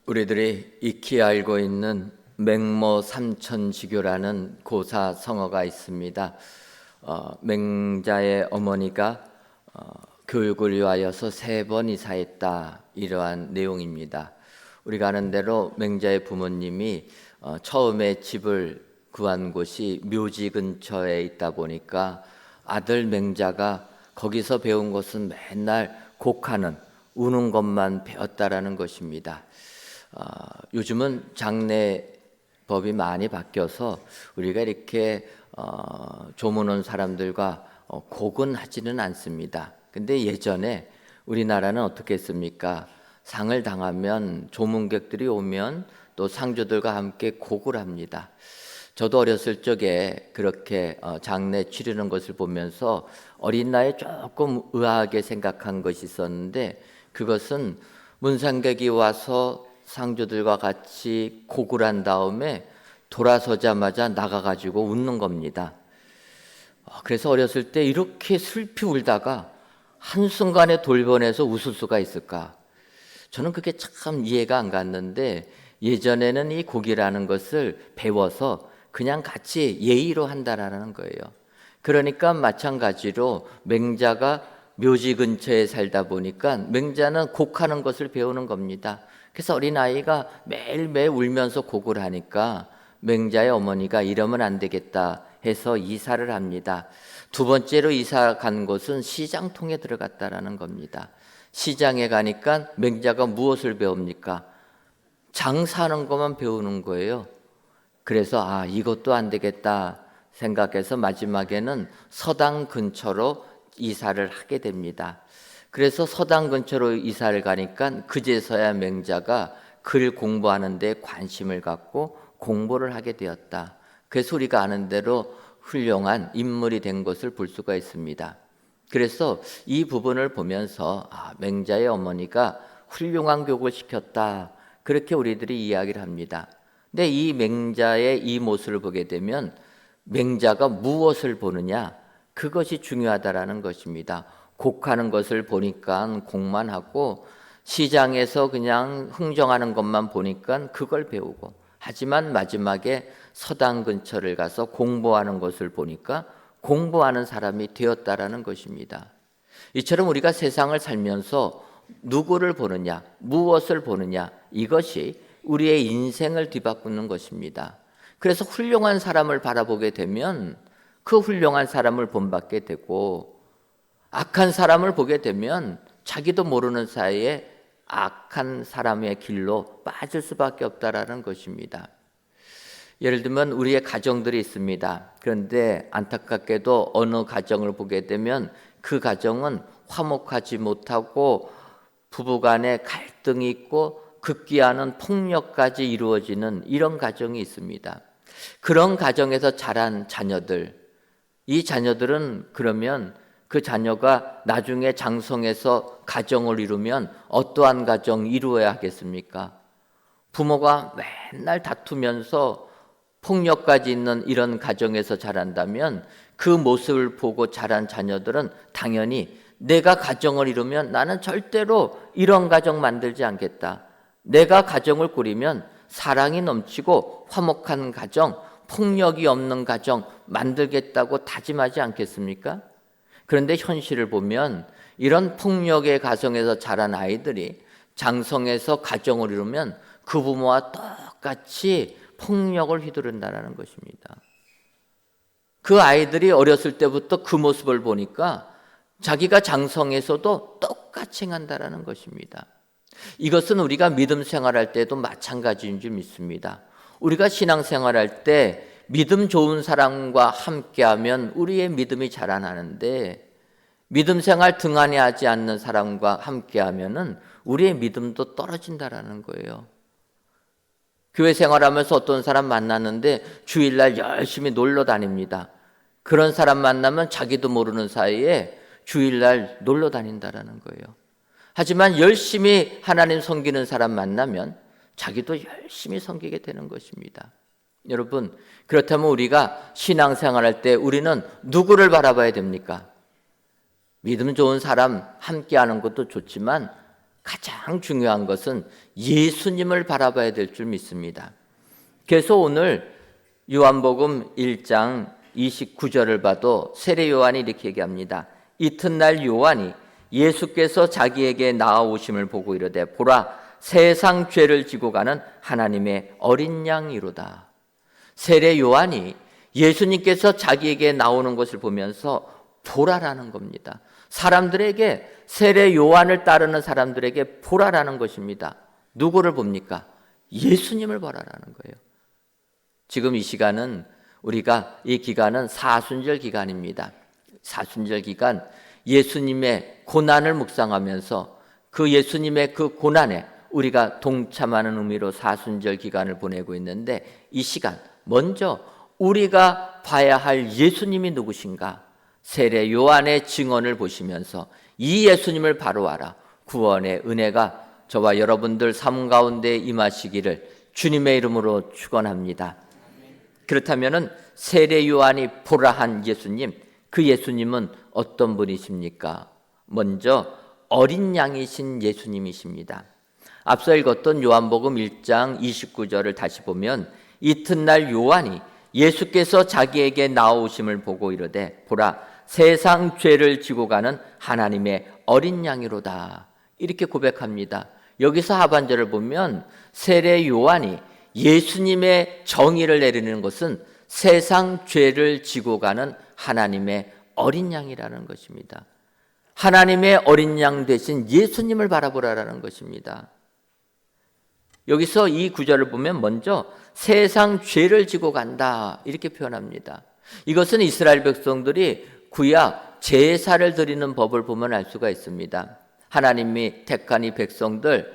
우리들이 익히 알고 있는 맹모 삼천지교라는 고사 성어가 있습니다. 맹자의 어머니가 교육을 위하여서 3번 이사했다, 이러한 내용입니다. 우리가 아는 대로 맹자의 부모님이 처음에 집을 구한 곳이 묘지 근처에 있다 보니까 아들 맹자가 거기서 배운 것은 맨날 곡하는, 우는 것만 배웠다라는 것입니다. 요즘은 장례법이 많이 바뀌어서 우리가 이렇게 조문 사람들과 곡은 하지는 않습니다. 근데 예전에 우리나라는 어떻게 했습니까? 상을 당하면 조문객들이 오면 또 상주들과 함께 곡을 합니다. 저도 어렸을 적에 그렇게 장례 치르는 것을 보면서 어린 나이에 조금 의아하게 생각한 것이 있었는데, 그것은 문상객이 와서 상주들과 같이 곡을 한 다음에 돌아서자마자 나가가지고 웃는 겁니다. 그래서 어렸을 때 이렇게 슬피 울다가 한순간에 돌변해서 웃을 수가 있을까? 저는 그게 참 이해가 안 갔는데, 예전에는 이 곡이라는 것을 배워서 그냥 같이 예의로 한다라는 거예요. 그러니까 마찬가지로 맹자가 묘지 근처에 살다 보니까 맹자는 곡하는 것을 배우는 겁니다. 그래서 어린아이가 매일매일 울면서 곡을 하니까 맹자의 어머니가 이러면 안 되겠다 해서 이사를 합니다. 두 번째로 이사 간 곳은 시장통에 들어갔다라는 겁니다. 시장에 가니까 맹자가 무엇을 배웁니까? 장사하는 것만 배우는 거예요. 그래서 이것도 안 되겠다 생각해서 마지막에는 서당 근처로 이사를 하게 됩니다. 그래서 서당 근처로 이사를 가니까 그제서야 맹자가 글 공부하는 데 관심을 갖고 공부를 하게 되었다. 그래서 우리가 아는 대로 훌륭한 인물이 된 것을 볼 수가 있습니다. 그래서 이 부분을 보면서 맹자의 어머니가 훌륭한 교육을 시켰다, 그렇게 우리들이 이야기를 합니다. 근데 이 맹자의 이 모습을 보게 되면 맹자가 무엇을 보느냐, 그것이 중요하다라는 것입니다. 곡하는 것을 보니까 곡만 하고, 시장에서 그냥 흥정하는 것만 보니까 그걸 배우고, 하지만 마지막에 서당 근처를 가서 공부하는 것을 보니까 공부하는 사람이 되었다라는 것입니다. 이처럼 우리가 세상을 살면서 누구를 보느냐, 무엇을 보느냐, 이것이 우리의 인생을 뒤바꾸는 것입니다. 그래서 훌륭한 사람을 바라보게 되면 그 훌륭한 사람을 본받게 되고, 악한 사람을 보게 되면 자기도 모르는 사이에 악한 사람의 길로 빠질 수밖에 없다라는 것입니다. 예를 들면 우리의 가정들이 있습니다. 그런데 안타깝게도 어느 가정을 보게 되면 그 가정은 화목하지 못하고 부부간에 갈등이 있고 급기야는 폭력까지 이루어지는 이런 가정이 있습니다. 그런 가정에서 자란 자녀들, 이 자녀들은 그러면 그 자녀가 나중에 장성해서 가정을 이루면 어떠한 가정 이루어야 하겠습니까? 부모가 맨날 다투면서 폭력까지 있는 이런 가정에서 자란다면 그 모습을 보고 자란 자녀들은 당연히 내가 가정을 이루면 나는 절대로 이런 가정 만들지 않겠다. 내가 가정을 꾸리면 사랑이 넘치고 화목한 가정, 폭력이 없는 가정 만들겠다고 다짐하지 않겠습니까? 그런데 현실을 보면 이런 폭력의 가정에서 자란 아이들이 장성해서 가정을 이루면 그 부모와 똑같이 폭력을 휘두른다는 것입니다. 그 아이들이 어렸을 때부터 그 모습을 보니까 자기가 장성해서도 똑같이 행한다는 것입니다. 이것은 우리가 믿음 생활할 때도 마찬가지인 줄 믿습니다. 우리가 신앙생활할 때 믿음 좋은 사람과 함께하면 우리의 믿음이 자라나는데, 믿음 생활 등한히 하지 않는 사람과 함께하면은 우리의 믿음도 떨어진다라는 거예요. 교회 생활하면서 어떤 사람 만났는데 주일날 열심히 놀러 다닙니다. 그런 사람 만나면 자기도 모르는 사이에 주일날 놀러 다닌다라는 거예요. 하지만 열심히 하나님 섬기는 사람 만나면 자기도 열심히 섬기게 되는 것입니다. 여러분, 그렇다면 우리가 신앙생활할 때 우리는 누구를 바라봐야 됩니까? 믿음 좋은 사람 함께하는 것도 좋지만 가장 중요한 것은 예수님을 바라봐야 될 줄 믿습니다. 그래서 오늘 요한복음 1장 29절을 봐도 세례 요한이 이렇게 얘기합니다. 이튿날 요한이 예수께서 자기에게 나아오심을 보고 이르되 보라 세상 죄를 지고 가는 하나님의 어린 양이로다. 세례 요한이 예수님께서 자기에게 나오는 것을 보면서 보라라는 겁니다. 사람들에게, 세례 요한을 따르는 사람들에게 보라라는 것입니다. 누구를 봅니까? 예수님을 보라라는 거예요. 지금 이 시간은 이 기간은 사순절 기간입니다. 사순절 기간, 예수님의 고난을 묵상하면서 그 예수님의 그 고난에 우리가 동참하는 의미로 사순절 기간을 보내고 있는데, 이 시간 먼저 우리가 봐야 할 예수님이 누구신가? 세례 요한의 증언을 보시면서 이 예수님을 바로 알아 구원의 은혜가 저와 여러분들 삶 가운데 임하시기를 주님의 이름으로 축원합니다. 그렇다면은 세례 요한이 보라 한 예수님, 그 예수님은 어떤 분이십니까? 먼저 어린 양이신 예수님이십니다. 앞서 읽었던 요한복음 1장 29절을 다시 보면 이튿날 요한이 예수께서 자기에게 나오심을 보고 이르되 보라 세상 죄를 지고 가는 하나님의 어린 양이로다, 이렇게 고백합니다. 여기서 하반절을 보면 세례 요한이 예수님의 정의를 내리는 것은 세상 죄를 지고 가는 하나님의 어린 양이라는 것입니다. 하나님의 어린 양 대신 예수님을 바라보라라는 것입니다. 여기서 이 구절을 보면 먼저 세상 죄를 지고 간다, 이렇게 표현합니다. 이것은 이스라엘 백성들이 구약 제사를 드리는 법을 보면 알 수가 있습니다. 하나님이 택한 이 백성들,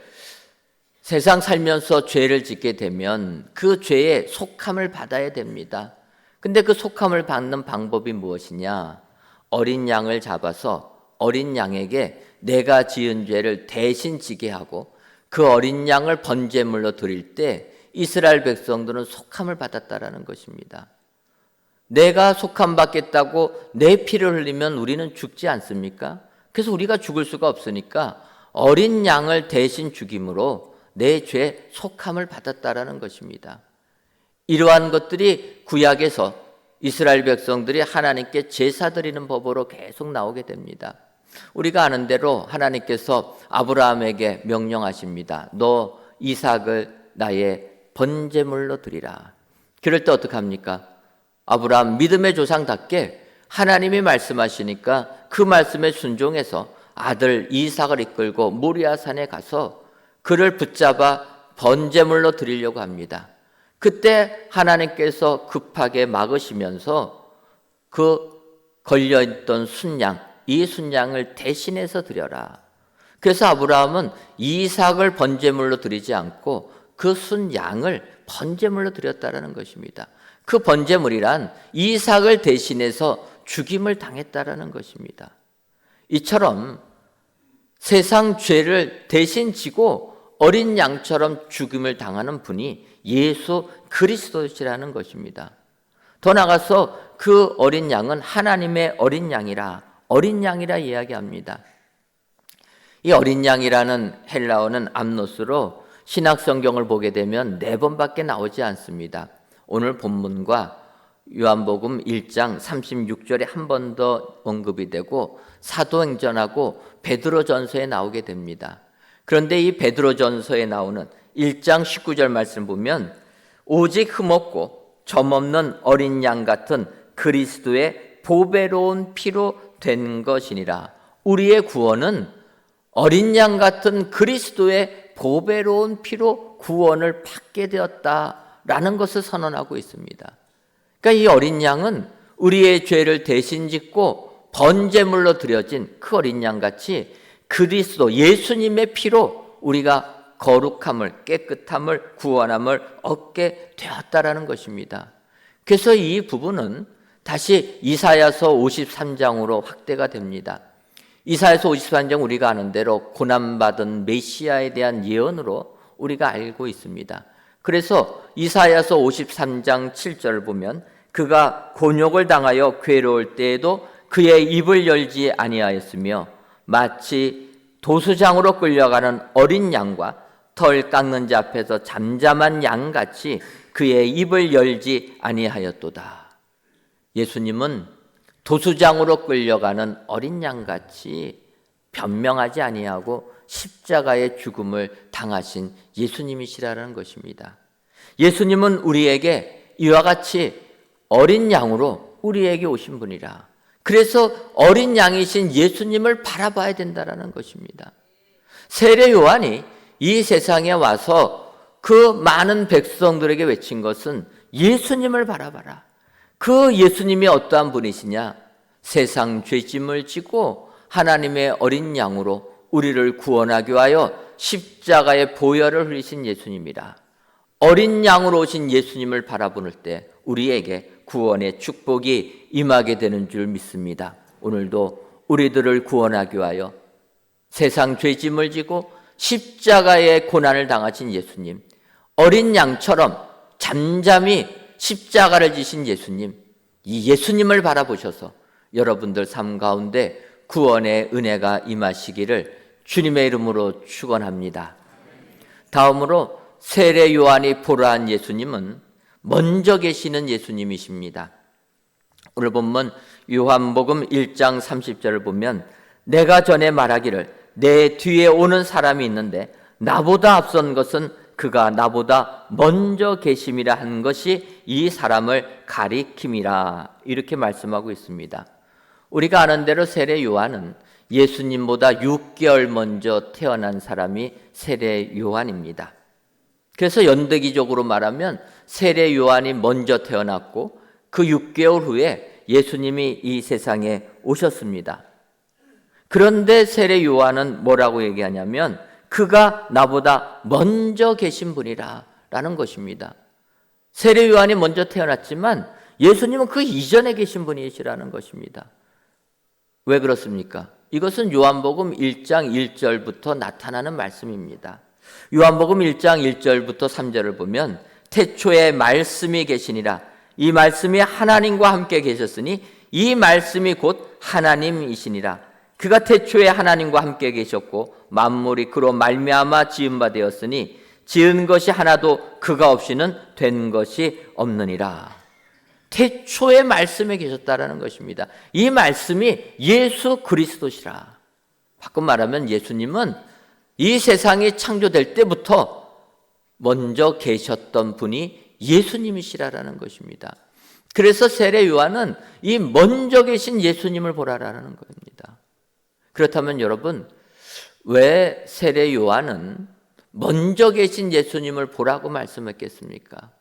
세상 살면서 죄를 짓게 되면 그 죄의 속함을 받아야 됩니다. 근데 그 속함을 받는 방법이 무엇이냐? 어린 양을 잡아서 어린 양에게 내가 지은 죄를 대신 지게 하고 그 어린 양을 번제물로 드릴 때 이스라엘 백성들은 속함을 받았다라는 것입니다. 내가 속함 받겠다고 내 피를 흘리면 우리는 죽지 않습니까? 그래서 우리가 죽을 수가 없으니까 어린 양을 대신 죽임으로 내 죄 속함을 받았다라는 것입니다. 이러한 것들이 구약에서 이스라엘 백성들이 하나님께 제사 드리는 법으로 계속 나오게 됩니다. 우리가 아는 대로 하나님께서 아브라함에게 명령하십니다. 너 이삭을 나의 번제물로 드리라. 그럴 때 어떡합니까? 아브라함 믿음의 조상답게 하나님이 말씀하시니까 그 말씀에 순종해서 아들 이삭을 이끌고 모리아산에 가서 그를 붙잡아 번제물로 드리려고 합니다. 그때 하나님께서 급하게 막으시면서 그 걸려있던 순양, 이 순양을 대신해서 드려라. 그래서 아브라함은 이삭을 번제물로 드리지 않고 그 순양을 번제물로 드렸다라는 것입니다. 그 번제물이란 이삭을 대신해서 죽임을 당했다라는 것입니다. 이처럼 세상 죄를 대신 지고 어린 양처럼 죽임을 당하는 분이 예수 그리스도시라는 것입니다. 더 나아가서 그 어린 양은 하나님의 어린 양이라 이야기합니다. 이 어린 양이라는 헬라어는 암노스로 신약 성경을 보게 되면 4번밖에 나오지 않습니다. 오늘 본문과 요한복음 1장 36절에 한 번 더 언급이 되고 사도행전하고 베드로전서에 나오게 됩니다. 그런데 이 베드로전서에 나오는 1장 19절 말씀 보면 오직 흠없고 점없는 어린 양 같은 그리스도의 보배로운 피로 된 것이니라. 우리의 구원은 어린 양 같은 그리스도의 보배로운 피로 구원을 받게 되었다라는 것을 선언하고 있습니다. 그러니까 이 어린 양은 우리의 죄를 대신 짓고 번제물로 드려진 그 어린 양같이 그리스도 예수님의 피로 우리가 거룩함을, 깨끗함을, 구원함을 얻게 되었다라는 것입니다. 그래서 이 부분은 다시 이사야서 53장으로 확대가 됩니다. 이사야서 53장 우리가 아는 대로 고난받은 메시아에 대한 예언으로 우리가 알고 있습니다. 그래서 이사야서 53장 7절을 보면 그가 곤욕을 당하여 괴로울 때에도 그의 입을 열지 아니하였으며 마치 도수장으로 끌려가는 어린 양과 털 깎는 자 앞에서 잠잠한 양같이 그의 입을 열지 아니하였도다. 예수님은 도수장으로 끌려가는 어린 양같이 변명하지 아니하고 십자가의 죽음을 당하신 예수님이시라는 것입니다. 예수님은 우리에게 이와 같이 어린 양으로 우리에게 오신 분이라. 그래서 어린 양이신 예수님을 바라봐야 된다는 것입니다. 세례 요한이 이 세상에 와서 그 많은 백성들에게 외친 것은 예수님을 바라봐라. 그 예수님이 어떠한 분이시냐? 세상 죄짐을 지고 하나님의 어린 양으로 우리를 구원하기 위하여 십자가의 보혈을 흘리신 예수님이라. 어린 양으로 오신 예수님을 바라보는 때 우리에게 구원의 축복이 임하게 되는 줄 믿습니다. 오늘도 우리들을 구원하기 위하여 세상 죄짐을 지고 십자가의 고난을 당하신 예수님, 어린 양처럼 잠잠히 십자가를 지신 예수님, 이 예수님을 바라보셔서 여러분들 삶 가운데 구원의 은혜가 임하시기를 주님의 이름으로 축원합니다. 다음으로 세례 요한이 보라한 예수님은 먼저 계시는 예수님이십니다. 오늘 본문 요한복음 1장 30절을 보면 내가 전에 말하기를 내 뒤에 오는 사람이 있는데 나보다 앞선 것은 그가 나보다 먼저 계심이라 한 것이 이 사람을 가리킴이라 이렇게 말씀하고 있습니다. 우리가 아는 대로 세례 요한은 예수님보다 6개월 먼저 태어난 사람이 세례 요한입니다. 그래서 연대기적으로 말하면 세례 요한이 먼저 태어났고 그 6개월 후에 예수님이 이 세상에 오셨습니다. 그런데 세례 요한은 뭐라고 얘기하냐면 그가 나보다 먼저 계신 분이라 라는 것입니다. 세례 요한이 먼저 태어났지만 예수님은 그 이전에 계신 분이시라는 것입니다. 왜 그렇습니까? 이것은 요한복음 1장 1절부터 나타나는 말씀입니다. 요한복음 1장 1절부터 3절을 보면 태초에 말씀이 계시니라. 이 말씀이 하나님과 함께 계셨으니 이 말씀이 곧 하나님이시니라. 그가 태초에 하나님과 함께 계셨고 만물이 그로 말미암아 지은 바 되었으니 지은 것이 하나도 그가 없이는 된 것이 없느니라. 태초에 말씀에 계셨다라는 것입니다. 이 말씀이 예수 그리스도시라. 바꿔 말하면 예수님은 이 세상이 창조될 때부터 먼저 계셨던 분이 예수님이시라는 것입니다. 그래서 세례 요한은 이 먼저 계신 예수님을 보라라는 겁니다. 그렇다면 여러분, 왜 세례 요한은 먼저 계신 예수님을 보라고 말씀했겠습니까?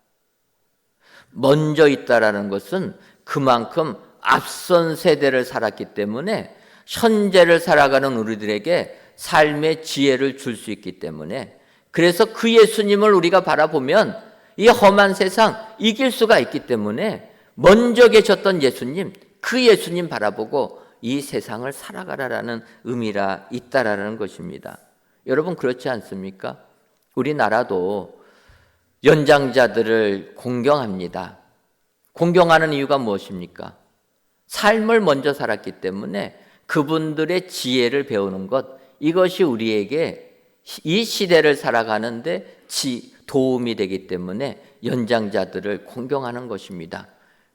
먼저 있다라는 것은 그만큼 앞선 세대를 살았기 때문에 현재를 살아가는 우리들에게 삶의 지혜를 줄 수 있기 때문에, 그래서 그 예수님을 우리가 바라보면 이 험한 세상 이길 수가 있기 때문에 먼저 계셨던 예수님, 그 예수님 바라보고 이 세상을 살아가라라는 의미가 있다라는 것입니다. 여러분 그렇지 않습니까? 우리나라도 연장자들을 공경합니다. 공경하는 이유가 무엇입니까? 삶을 먼저 살았기 때문에 그분들의 지혜를 배우는 것, 이것이 우리에게 이 시대를 살아가는데 도움이 되기 때문에 연장자들을 공경하는 것입니다.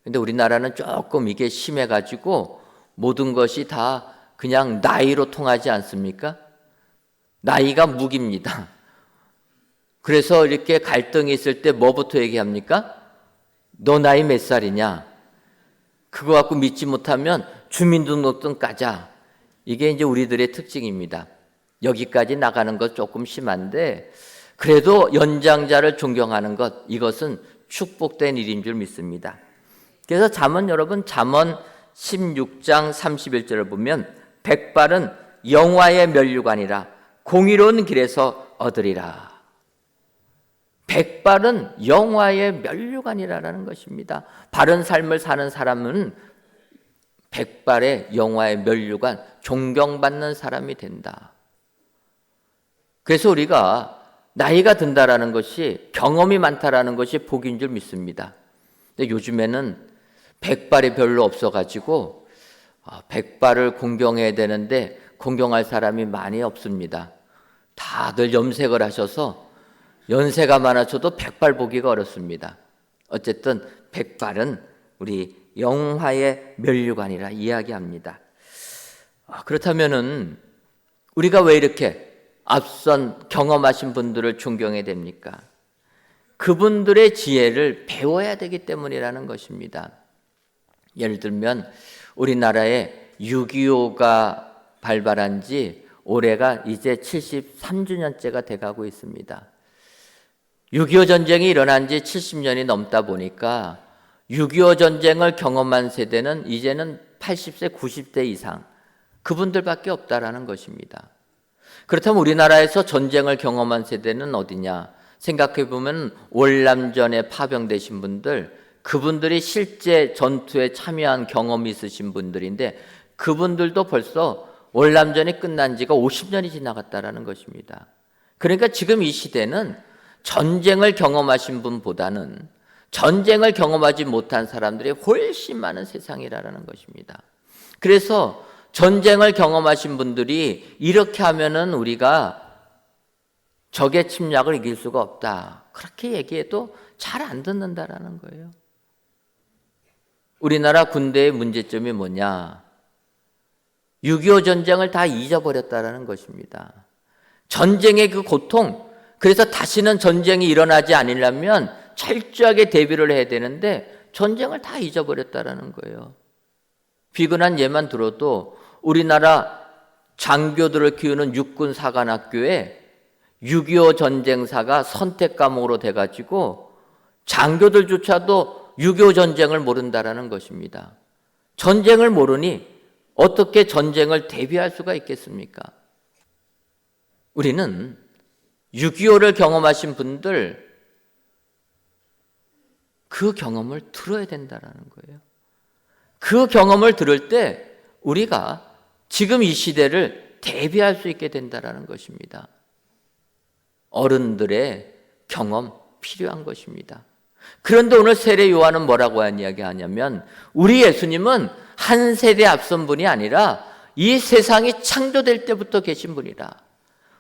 그런데 우리나라는 조금 이게 심해가지고 모든 것이 다 그냥 나이로 통하지 않습니까? 나이가 무기입니다. 그래서 이렇게 갈등이 있을 때 뭐부터 얘기합니까? 너 나이 몇 살이냐? 그거 갖고 믿지 못하면 주민등록증 까자. 이게 이제 우리들의 특징입니다. 여기까지 나가는 것 조금 심한데 그래도 연장자를 존경하는 것, 이것은 축복된 일인 줄 믿습니다. 그래서 여러분 잠언 16장 31절을 보면 백발은 영화의 면류관이라 공의로운 길에서 얻으리라. 백발은 영화의 면류관이라는 것입니다. 바른 삶을 사는 사람은 백발의 영화의 면류관, 존경받는 사람이 된다. 그래서 우리가 나이가 든다라는 것이, 경험이 많다라는 것이 복인 줄 믿습니다. 근데 요즘에는 백발이 별로 없어가지고 백발을 공경해야 되는데 공경할 사람이 많이 없습니다. 다들 염색을 하셔서 연세가 많아져도 백발 보기가 어렵습니다. 어쨌든 백발은 우리 영화의 면류관이라 이야기합니다. 그렇다면은 우리가 왜 이렇게 앞선 경험하신 분들을 존경해야 됩니까? 그분들의 지혜를 배워야 되기 때문이라는 것입니다. 예를 들면 우리나라에 6.25가 발발한 지 올해가 이제 73주년째가 돼가고 있습니다. 6.25 전쟁이 일어난 지 70년이 넘다 보니까 6.25 전쟁을 경험한 세대는 이제는 80세, 90세 이상 그분들밖에 없다라는 것입니다. 그렇다면 우리나라에서 전쟁을 경험한 세대는 어디냐? 생각해 보면 월남전에 파병되신 분들, 그분들이 실제 전투에 참여한 경험이 있으신 분들인데 그분들도 벌써 월남전이 끝난 지가 50년이 지나갔다라는 것입니다. 그러니까 지금 이 시대는 전쟁을 경험하신 분보다는 전쟁을 경험하지 못한 사람들이 훨씬 많은 세상이라는 것입니다. 그래서 전쟁을 경험하신 분들이 이렇게 하면은 우리가 적의 침략을 이길 수가 없다. 그렇게 얘기해도 잘 안 듣는다라는 거예요. 우리나라 군대의 문제점이 뭐냐? 6.25 전쟁을 다 잊어버렸다라는 것입니다. 전쟁의 그 고통, 그래서 다시는 전쟁이 일어나지 않으려면 철저하게 대비를 해야 되는데 전쟁을 다 잊어버렸다라는 거예요. 비근한 예만 들어도 우리나라 장교들을 키우는 육군사관학교에 6.25 전쟁사가 선택 과목으로 돼가지고 장교들조차도 6.25 전쟁을 모른다라는 것입니다. 전쟁을 모르니 어떻게 전쟁을 대비할 수가 있겠습니까? 우리는 6.25를 경험하신 분들 그 경험을 들어야 된다라는 거예요. 그 경험을 들을 때 우리가 지금 이 시대를 대비할 수 있게 된다라는 것입니다. 어른들의 경험 필요한 것입니다. 그런데 오늘 세례 요한은 뭐라고 이야기하냐면 우리 예수님은 한 세대 앞선 분이 아니라 이 세상이 창조될 때부터 계신 분이라.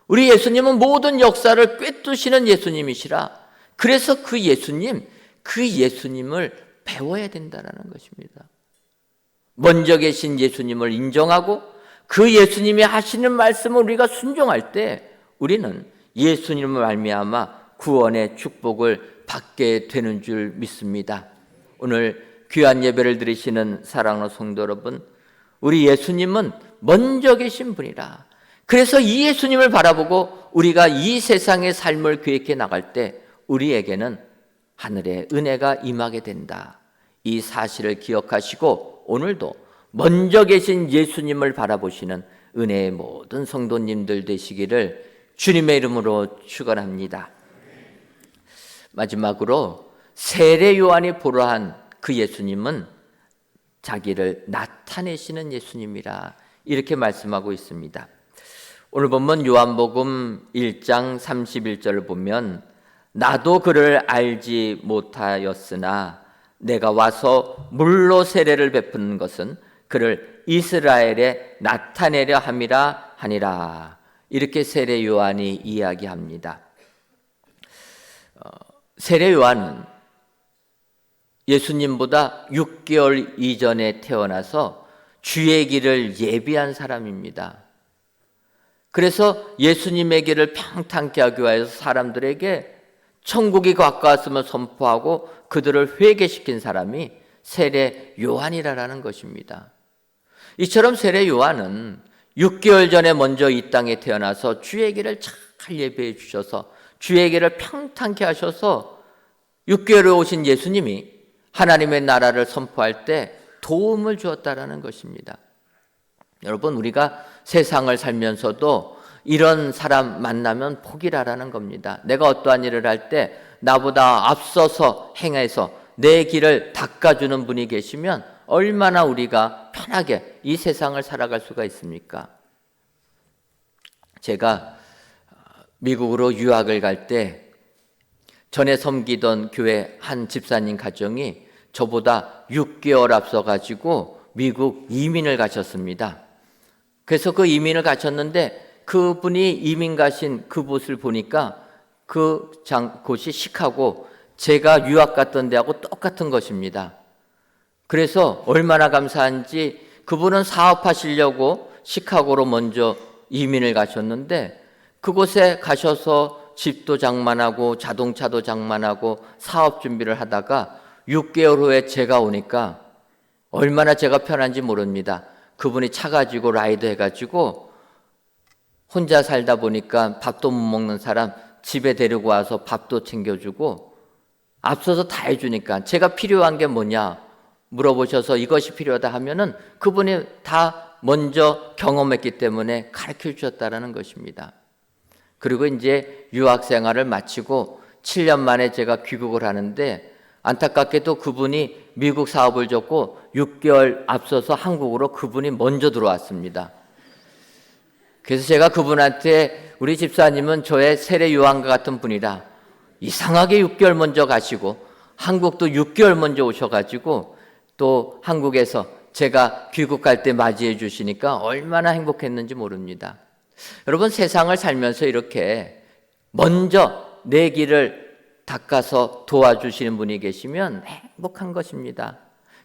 우리 예수님은 모든 역사를 꿰뚫으시는 예수님이시라. 그래서 그 예수님을 배워야 된다는 것입니다. 먼저 계신 예수님을 인정하고 그 예수님이 하시는 말씀을 우리가 순종할 때 우리는 예수님을 말미암아 구원의 축복을 받게 되는 줄 믿습니다. 오늘 귀한 예배를 드리시는 사랑하는 성도 여러분, 우리 예수님은 먼저 계신 분이라. 그래서 이 예수님을 바라보고 우리가 이 세상의 삶을 계획해 나갈 때 우리에게는 하늘의 은혜가 임하게 된다. 이 사실을 기억하시고 오늘도 먼저 계신 예수님을 바라보시는 은혜의 모든 성도님들 되시기를 주님의 이름으로 축원합니다. 마지막으로 세례 요한이 보러한 그 예수님은 자기를 나타내시는 예수님이라 이렇게 말씀하고 있습니다. 오늘 본문 요한복음 1장 31절을 보면 나도 그를 알지 못하였으나 내가 와서 물로 세례를 베푸는 것은 그를 이스라엘에 나타내려 함이라 하니라. 이렇게 세례 요한이 이야기합니다. 세례 요한은 예수님보다 6개월 이전에 태어나서 주의 길을 예비한 사람입니다. 그래서 예수님의 길을 평탄케 하기 위해서 사람들에게 천국이 가까웠음을 선포하고 그들을 회개시킨 사람이 세례 요한이라는 것입니다. 이처럼 세례 요한은 6개월 전에 먼저 이 땅에 태어나서 주의 길을 잘 예배해 주셔서 주의 길을 평탄케 하셔서 6개월에 오신 예수님이 하나님의 나라를 선포할 때 도움을 주었다라는 것입니다. 여러분, 우리가 세상을 살면서도 이런 사람 만나면 포기라라는 겁니다. 내가 어떠한 일을 할 때 나보다 앞서서 행해서 내 길을 닦아주는 분이 계시면 얼마나 우리가 편하게 이 세상을 살아갈 수가 있습니까? 제가 미국으로 유학을 갈 때 전에 섬기던 교회 한 집사님 가정이 저보다 6개월 앞서 가지고 미국 이민을 가셨습니다. 그래서 그 이민을 가셨는데 그분이 이민 가신 그곳을 보니까 곳이 시카고 제가 유학 갔던 데하고 똑같은 것입니다. 그래서 얼마나 감사한지 그분은 사업하시려고 시카고로 먼저 이민을 가셨는데 그곳에 가셔서 집도 장만하고 자동차도 장만하고 사업 준비를 하다가 6개월 후에 제가 오니까 얼마나 제가 편한지 모릅니다. 그분이 차 가지고 라이드 해가지고 혼자 살다 보니까 밥도 못 먹는 사람 집에 데리고 와서 밥도 챙겨주고 앞서서 다 해주니까 제가 필요한 게 뭐냐 물어보셔서 이것이 필요하다 하면은 그분이 다 먼저 경험했기 때문에 가르쳐 주셨다는 것입니다. 그리고 이제 유학 생활을 마치고 7년 만에 제가 귀국을 하는데 안타깝게도 그분이 미국 사업을 접고 6개월 앞서서 한국으로 그분이 먼저 들어왔습니다. 그래서 제가 그분한테 우리 집사님은 저의 세례 요한과 같은 분이라 이상하게 6개월 먼저 가시고 한국도 6개월 먼저 오셔가지고 또 한국에서 제가 귀국할 때 맞이해 주시니까 얼마나 행복했는지 모릅니다. 여러분 세상을 살면서 이렇게 먼저 내 길을 닦아서 도와주시는 분이 계시면 행복한 것입니다.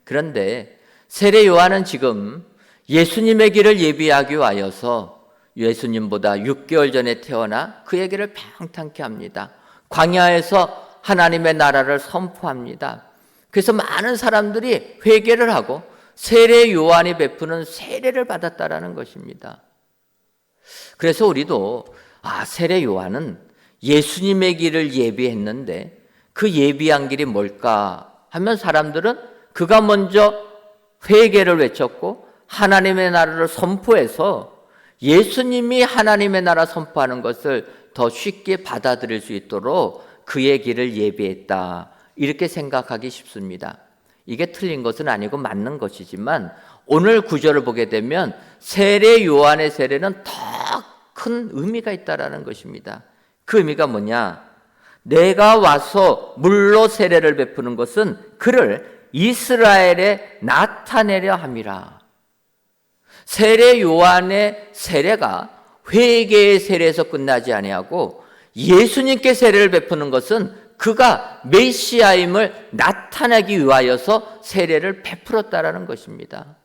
그런데 세례 요한은 지금 예수님의 길을 예비하기 위하여서 예수님보다 6개월 전에 태어나 그의 길을 평탄케 합니다. 광야에서 하나님의 나라를 선포합니다. 그래서 많은 사람들이 회개를 하고 세례 요한이 베푸는 세례를 받았다라는 것입니다. 그래서 우리도 세례 요한은 예수님의 길을 예비했는데 그 예비한 길이 뭘까 하면 사람들은 그가 먼저 회개를 외쳤고 하나님의 나라를 선포해서 예수님이 하나님의 나라 선포하는 것을 더 쉽게 받아들일 수 있도록 그의 길을 예비했다 이렇게 생각하기 쉽습니다. 이게 틀린 것은 아니고 맞는 것이지만 오늘 구절을 보게 되면 세례 요한의 세례는 더 큰 의미가 있다라는 것입니다. 그 의미가 뭐냐? 내가 와서 물로 세례를 베푸는 것은 그를 이스라엘에 나타내려 함이라. 세례 요한의 세례가 회개의 세례에서 끝나지 아니하고 예수님께 세례를 베푸는 것은 그가 메시아임을 나타내기 위하여서 세례를 베풀었다라는 것입니다.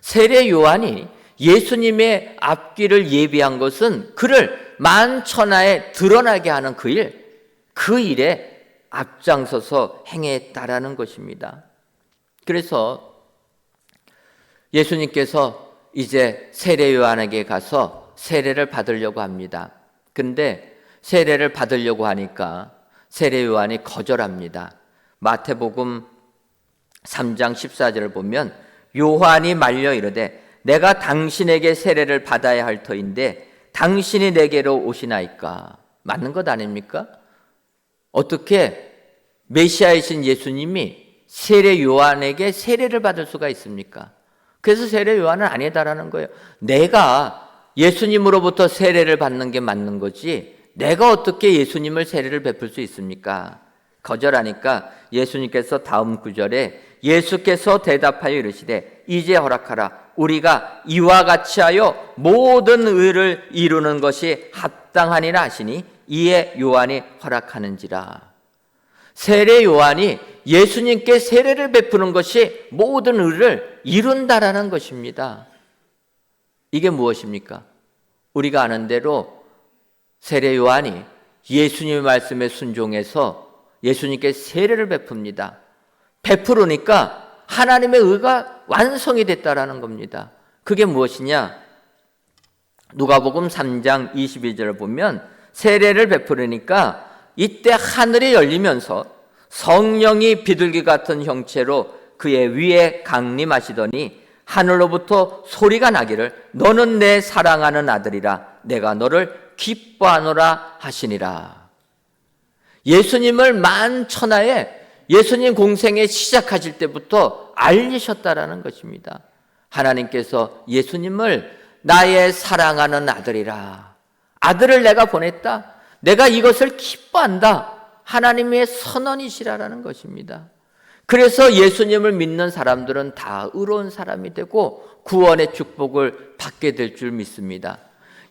세례 요한이 예수님의 앞길을 예비한 것은 그를 만천하에 드러나게 하는 그 일에 앞장서서 행했다라는 것입니다. 그래서 예수님께서 이제 세례 요한에게 가서 세례를 받으려고 합니다. 근데 세례를 받으려고 하니까 세례 요한이 거절합니다. 마태복음 3장 14절을 보면 요한이 말려 이르되 내가 당신에게 세례를 받아야 할 터인데 당신이 내게로 오시나이까? 맞는 것 아닙니까? 어떻게 메시아이신 예수님이 세례 요한에게 세례를 받을 수가 있습니까? 그래서 세례 요한은 아니다라는 거예요. 내가 예수님으로부터 세례를 받는 게 맞는 거지 내가 어떻게 예수님을 세례를 베풀 수 있습니까? 거절하니까 예수님께서 다음 구절에 예수께서 대답하여 이르시되 이제 허락하라. 우리가 이와 같이 하여 모든 의를 이루는 것이 합당하니라 하시니 이에 요한이 허락하는지라. 세례 요한이 예수님께 세례를 베푸는 것이 모든 의를 이룬다라는 것입니다. 이게 무엇입니까? 우리가 아는 대로 세례 요한이 예수님의 말씀에 순종해서 예수님께 세례를 베풉니다. 베풀으니까 하나님의 의가 완성이 됐다라는 겁니다. 그게 무엇이냐? 누가복음 3장 22절을 보면 세례를 베풀으니까 이때 하늘이 열리면서 성령이 비둘기 같은 형체로 그의 위에 강림하시더니 하늘로부터 소리가 나기를 너는 내 사랑하는 아들이라 내가 너를 기뻐하노라 하시니라. 예수님을 만천하에 예수님 공생에 시작하실 때부터 알리셨다라는 것입니다. 하나님께서 예수님을 나의 사랑하는 아들이라. 아들을 내가 보냈다. 내가 이것을 기뻐한다. 하나님의 선언이시라라는 것입니다. 그래서 예수님을 믿는 사람들은 다 의로운 사람이 되고 구원의 축복을 받게 될 줄 믿습니다.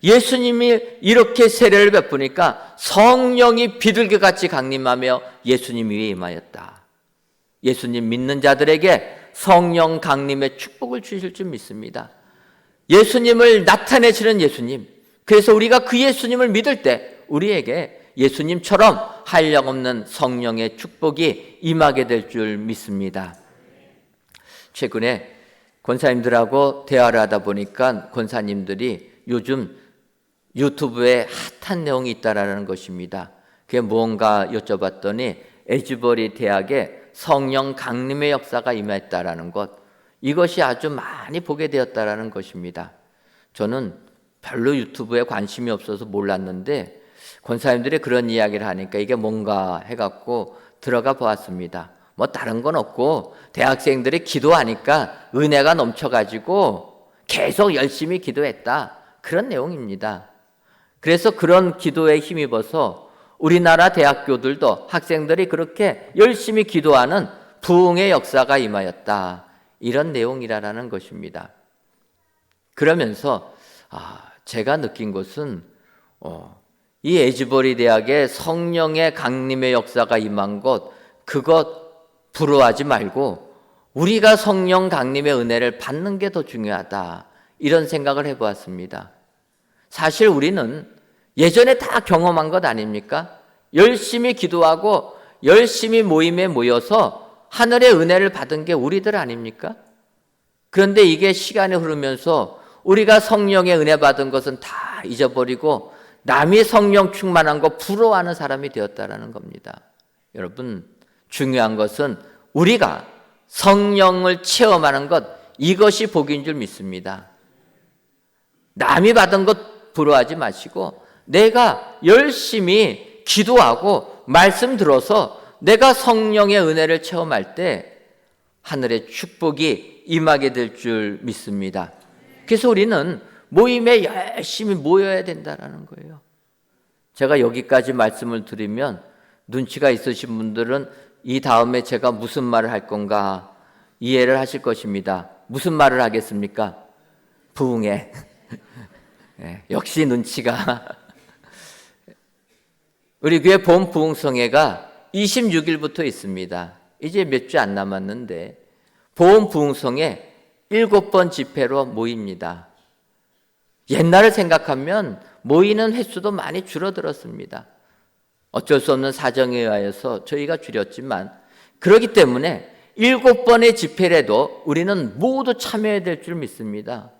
예수님이 이렇게 세례를 베푸니까 성령이 비둘기같이 강림하며 예수님 위에 임하였다. 예수님 믿는 자들에게 성령 강림의 축복을 주실 줄 믿습니다. 예수님을 나타내시는 예수님, 그래서 우리가 그 예수님을 믿을 때 우리에게 예수님처럼 한량없는 성령의 축복이 임하게 될 줄 믿습니다. 최근에 권사님들하고 대화를 하다 보니까 권사님들이 요즘 유튜브에 핫한 내용이 있다라는 것입니다. 그게 무언가 여쭤봤더니 에즈버리 대학에 성령 강림의 역사가 임했다라는 것, 이것이 아주 많이 보게 되었다라는 것입니다. 저는 별로 유튜브에 관심이 없어서 몰랐는데 권사님들이 그런 이야기를 하니까 이게 뭔가 해갖고 들어가 보았습니다. 뭐 다른 건 없고 대학생들이 기도하니까 은혜가 넘쳐가지고 계속 열심히 기도했다, 그런 내용입니다. 그래서 그런 기도에 힘입어서 우리나라 대학교들도 학생들이 그렇게 열심히 기도하는 부흥의 역사가 임하였다, 이런 내용이라는 것입니다. 그러면서 제가 느낀 것은 이 에즈버리 대학에 성령의 강림의 역사가 임한 것, 그것 부러워하지 말고 우리가 성령 강림의 은혜를 받는 게 더 중요하다, 이런 생각을 해보았습니다. 사실 우리는 예전에 다 경험한 것 아닙니까? 열심히 기도하고 열심히 모임에 모여서 하늘의 은혜를 받은 게 우리들 아닙니까? 그런데 이게 시간이 흐르면서 우리가 성령의 은혜 받은 것은 다 잊어버리고 남이 성령 충만한 거 부러워하는 사람이 되었다라는 겁니다. 여러분, 중요한 것은 우리가 성령을 체험하는 것, 이것이 복인 줄 믿습니다. 남이 받은 것 부러워하지 마시고 내가 열심히 기도하고 말씀 들어서 내가 성령의 은혜를 체험할 때 하늘의 축복이 임하게 될 줄 믿습니다. 그래서 우리는 모임에 열심히 모여야 된다는 거예요. 제가 여기까지 말씀을 드리면 눈치가 있으신 분들은 이 다음에 제가 무슨 말을 할 건가 이해를 하실 것입니다. 무슨 말을 하겠습니까? 부흥회. 네, 역시 눈치가. 우리 교회 봄 부흥성회가 26일부터 있습니다. 이제 몇 주 안 남았는데 봄 부흥성회 7번 집회로 모입니다. 옛날을 생각하면 모이는 횟수도 많이 줄어들었습니다. 어쩔 수 없는 사정에 의하여서 저희가 줄였지만, 그렇기 때문에 7번의 집회라도 우리는 모두 참여해야 될 줄 믿습니다.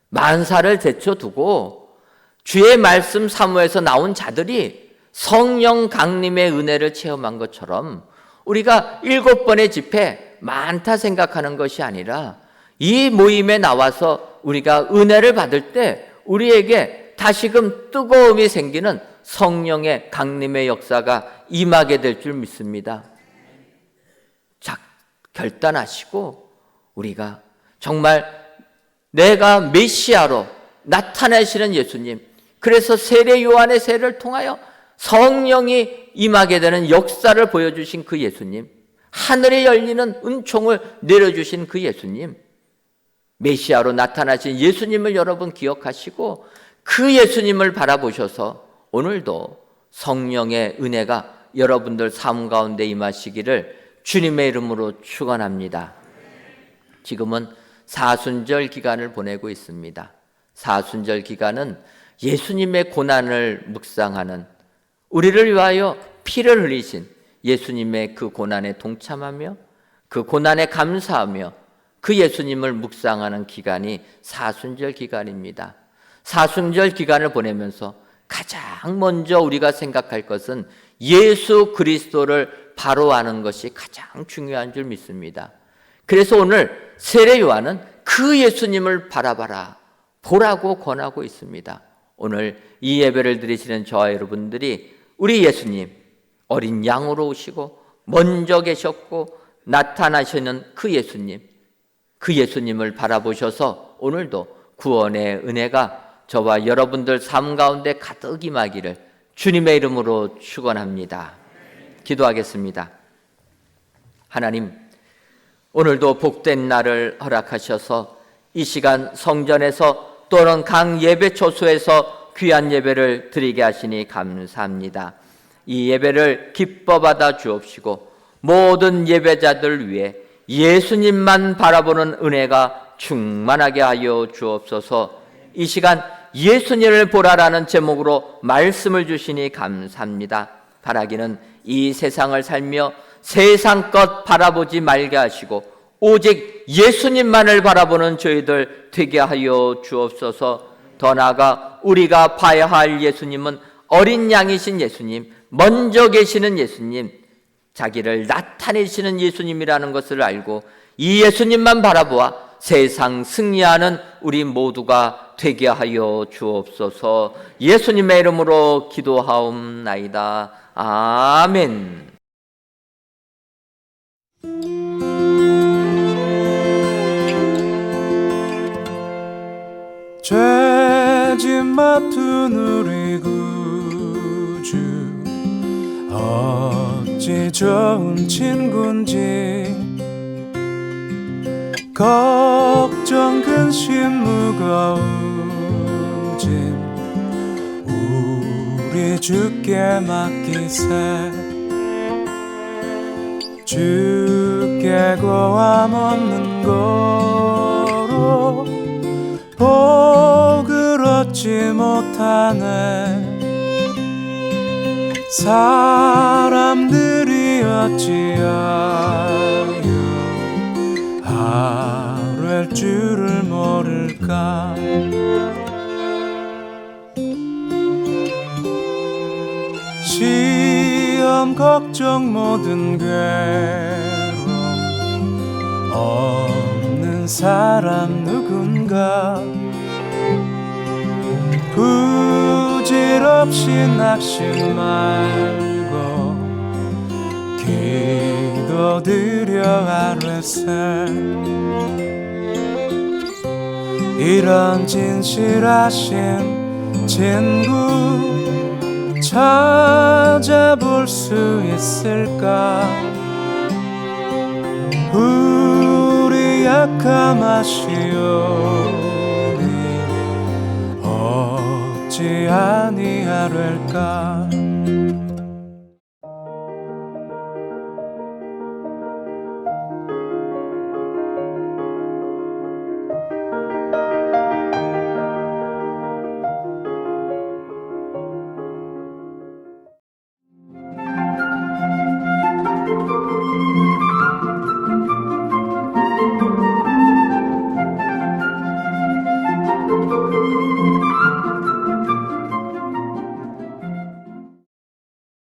만사를 제쳐두고 주의 말씀 사모에서 나온 자들이 성령 강림의 은혜를 체험한 것처럼 우리가 7번의 집회 많다 생각하는 것이 아니라 이 모임에 나와서 우리가 은혜를 받을 때 우리에게 다시금 뜨거움이 생기는 성령의 강림의 역사가 임하게 될 줄 믿습니다. 자, 결단하시고 우리가 정말 내가 메시아로 나타내시는 예수님, 그래서 세례 요한의 세례를 통하여 성령이 임하게 되는 역사를 보여주신 그 예수님, 하늘에 열리는 은총을 내려주신 그 예수님, 메시아로 나타나신 예수님을 여러분 기억하시고 그 예수님을 바라보셔서 오늘도 성령의 은혜가 여러분들 삶 가운데 임하시기를 주님의 이름으로 축원합니다. 지금은 사순절 기간을 보내고 있습니다. 사순절 기간은 예수님의 고난을 묵상하는, 우리를 위하여 피를 흘리신 예수님의 그 고난에 동참하며 그 고난에 감사하며 그 예수님을 묵상하는 기간이 사순절 기간입니다. 사순절 기간을 보내면서 가장 먼저 우리가 생각할 것은 예수 그리스도를 바로 아는 것이 가장 중요한 줄 믿습니다. 그래서 오늘 세례 요한은 그 예수님을 바라봐라, 보라고 권하고 있습니다. 오늘 이 예배를 드리시는 저와 여러분들이 우리 예수님, 어린 양으로 오시고 먼저 계셨고 나타나시는 그 예수님, 그 예수님을 바라보셔서 오늘도 구원의 은혜가 저와 여러분들 삶 가운데 가득 임하기를 주님의 이름으로 축원합니다. 기도하겠습니다. 하나님, 오늘도 복된 날을 허락하셔서 이 시간 성전에서 또는 각 예배 초소에서 귀한 예배를 드리게 하시니 감사합니다. 이 예배를 기뻐 받아 주옵시고 모든 예배자들 위해 예수님만 바라보는 은혜가 충만하게 하여 주옵소서. 이 시간 예수님을 보라라는 제목으로 말씀을 주시니 감사합니다. 바라기는 이 세상을 살며 세상 것 바라보지 말게 하시고 오직 예수님만을 바라보는 저희들 되게 하여 주옵소서. 더 나아가 우리가 봐야 할 예수님은 어린 양이신 예수님, 먼저 계시는 예수님, 자기를 나타내시는 예수님이라는 것을 알고 이 예수님만 바라보아 세상 승리하는 우리 모두가 되게 하여 주옵소서. 예수님의 이름으로 기도하옵나이다. 아멘. 죄짐 맡은 우리 구주 어찌 좋은 친군지 걱정 근심 무거운 짐 우리 주께 맡기세. 주께 고함 없는 고로 복을 얻지 못하네. 사람들이 어찌하여 아뢰 줄을 모를까. 시험 걱정 모든 괴로움 없는 사람 누군가. 부질없이 낙심 말고 기도드려 아뢰세. 이런 진실하신 친구 찾아볼 수 있을까. 우리 약함 아시오니 어찌 아니하랄까.